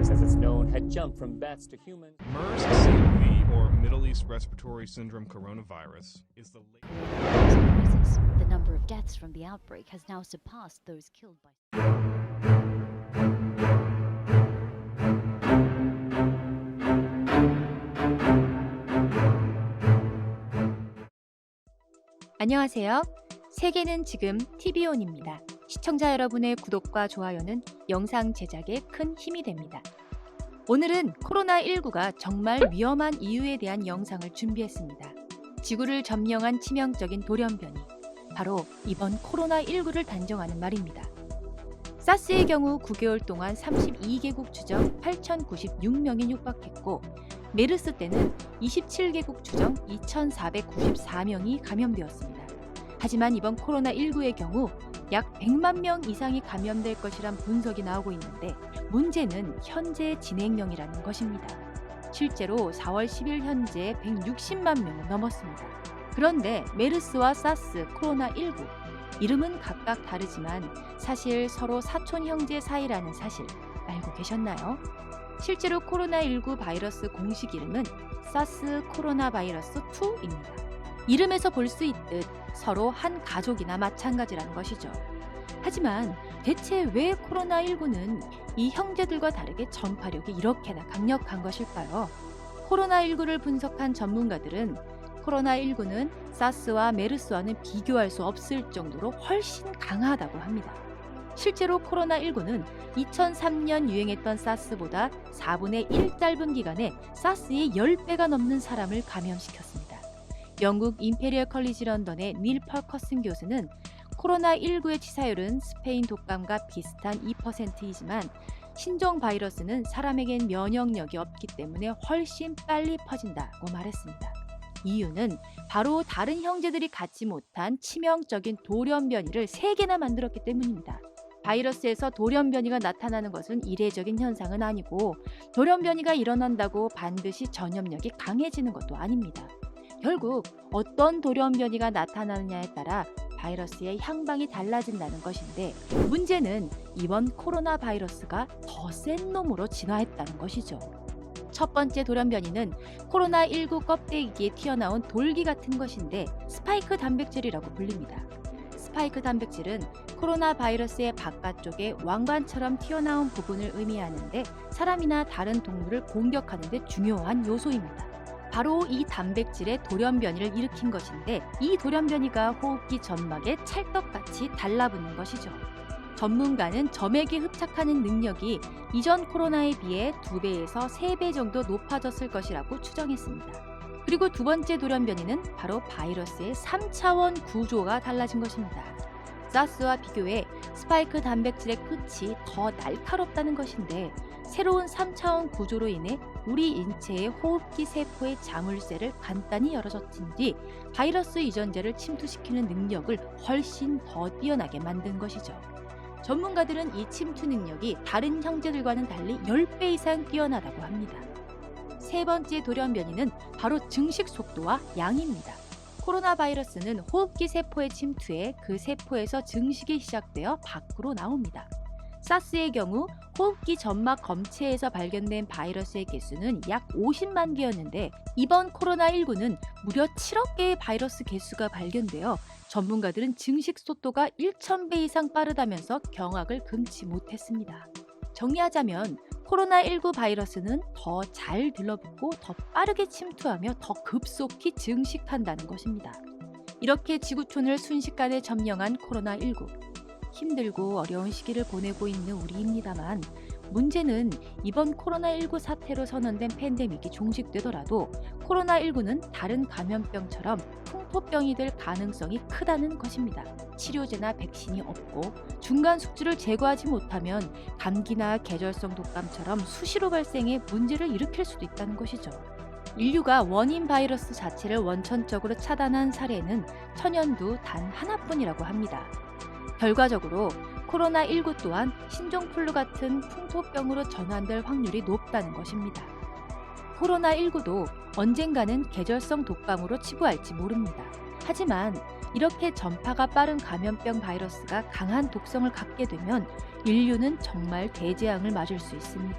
virus, as it's known, had jumped from bats to humans. MERS-CoV, or Middle East Respiratory Syndrome coronavirus, is the Crisis. The number of deaths from the outbreak has now surpassed those killed by. 안녕하세요. 세계는 지금 TV온입니다. 시청자 여러분의 구독과 좋아요는 영상 제작에 큰 힘이 됩니다. 오늘은 코로나19가 정말 위험한 이유에 대한 영상을 준비했습니다. 지구를 점령한 치명적인 돌연변이, 바로 이번 코로나19를 단정하는 말입니다. 사스의 경우 9개월 동안 32개국 추정 8,096명이 육박했고, 메르스 때는 27개국 추정 2,494명이 감염되었습니다. 하지만 이번 코로나19의 경우 약 100만 명 이상이 감염될 것이란 분석이 나오고 있는데, 문제는 현재 진행형이라는 것입니다. 실제로 4월 10일 현재 160만 명을 넘었습니다. 그런데 메르스와 사스, 코로나19 이름은 각각 다르지만 사실 서로 사촌 형제 사이라는 사실 알고 계셨나요? 실제로 코로나19 바이러스 공식 이름은 사스 코로나 바이러스 2입니다. 이름에서 볼 수 있듯 서로 한 가족이나 마찬가지라는 것이죠. 하지만 대체 왜 코로나19는 이 형제들과 다르게 전파력이 이렇게나 강력한 것일까요? 코로나19를 분석한 전문가들은 코로나19는 사스와 메르스와는 비교할 수 없을 정도로 훨씬 강하다고 합니다. 실제로 코로나19는 2003년 유행했던 사스보다 4분의 1 짧은 기간에 사스의 10배가 넘는 사람을 감염시켰습니다. 영국 임페리얼 컬리지 런던의 닐 펄커슨 교수는 코로나19의 치사율은 스페인 독감과 비슷한 2%이지만 신종 바이러스는 사람에겐 면역력이 없기 때문에 훨씬 빨리 퍼진다고 말했습니다. 이유는 바로 다른 형제들이 갖지 못한 치명적인 돌연변이를 3개나 만들었기 때문입니다. 바이러스에서 돌연변이가 나타나는 것은 이례적인 현상은 아니고, 돌연변이가 일어난다고 반드시 전염력이 강해지는 것도 아닙니다. 결국 어떤 돌연변이가 나타나느냐에 따라 바이러스의 향방이 달라진다는 것인데, 문제는 이번 코로나 바이러스가 더 센 놈으로 진화했다는 것이죠. 첫 번째 돌연변이는 코로나19 껍데기에 튀어나온 돌기 같은 것인데 스파이크 단백질이라고 불립니다. 스파이크 단백질은 코로나 바이러스의 바깥쪽에 왕관처럼 튀어나온 부분을 의미하는데, 사람이나 다른 동물을 공격하는 데 중요한 요소입니다. 바로 이 단백질의 돌연변이를 일으킨 것인데, 이 돌연변이가 호흡기 점막에 찰떡같이 달라붙는 것이죠. 전문가는 점액에 흡착하는 능력이 이전 코로나에 비해 2배에서 3배 정도 높아졌을 것이라고 추정했습니다. 그리고 두 번째 돌연변이는 바로 바이러스의 3차원 구조가 달라진 것입니다. 사스와 비교해 스파이크 단백질의 끝이 더 날카롭다는 것인데, 새로운 3차원 구조로 인해 우리 인체의 호흡기 세포의 자물쇠를 간단히 열어젖힌 뒤 바이러스 유전자를 침투시키는 능력을 훨씬 더 뛰어나게 만든 것이죠. 전문가들은 이 침투 능력이 다른 형제들과는 달리 10배 이상 뛰어나다고 합니다. 세 번째 돌연변이는 바로 증식 속도와 양입니다. 코로나 바이러스는 호흡기 세포에 침투해 그 세포에서 증식이 시작되어 밖으로 나옵니다. 사스의 경우 호흡기 점막 검체에서 발견된 바이러스의 개수는 약 50만 개였는데, 이번 코로나19는 무려 7억 개의 바이러스 개수가 발견되어 전문가들은 증식 속도가 1000배 이상 빠르다면서 경악을 금치 못했습니다. 정리하자면 코로나19 바이러스는 더 잘 들러붙고 더 빠르게 침투하며 더 급속히 증식한다는 것입니다. 이렇게 지구촌을 순식간에 점령한 코로나19. 힘들고 어려운 시기를 보내고 있는 우리입니다만, 문제는 이번 코로나19 사태로 선언된 팬데믹이 종식되더라도 코로나19는 다른 감염병처럼 풍토병이 될 가능성이 크다는 것입니다. 치료제나 백신이 없고 중간 숙주를 제거하지 못하면 감기나 계절성 독감처럼 수시로 발생해 문제를 일으킬 수도 있다는 것이죠. 인류가 원인 바이러스 자체를 원천적으로 차단한 사례는 천연두 단 하나뿐이라고 합니다. 결과적으로 코로나19 또한 신종플루 같은 풍토병으로 전환될 확률이 높다는 것입니다. 코로나19도 언젠가는 계절성 독감으로 치부할지 모릅니다. 하지만 이렇게 전파가 빠른 감염병 바이러스가 강한 독성을 갖게 되면 인류는 정말 대재앙을 맞을 수 있습니다.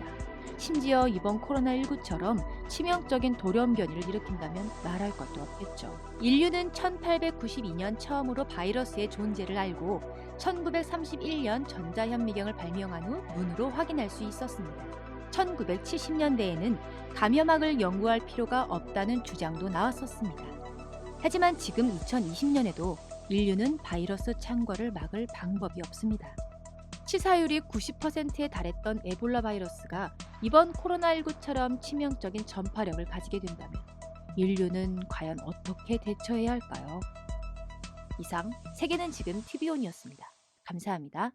심지어 이번 코로나19처럼 치명적인 돌연변이를 일으킨다면 말할 것도 없겠죠. 인류는 1892년 처음으로 바이러스의 존재를 알고 1931년 전자현미경을 발명한 후 눈으로 확인할 수 있었습니다. 1970년대에는 감염학을 연구할 필요가 없다는 주장도 나왔었습니다. 하지만 지금 2020년에도 인류는 바이러스 창궐을 막을 방법이 없습니다. 치사율이 90%에 달했던 에볼라 바이러스가 이번 코로나19처럼 치명적인 전파력을 가지게 된다면 인류는 과연 어떻게 대처해야 할까요? 이상 세계는 지금 TV온이었습니다. 감사합니다.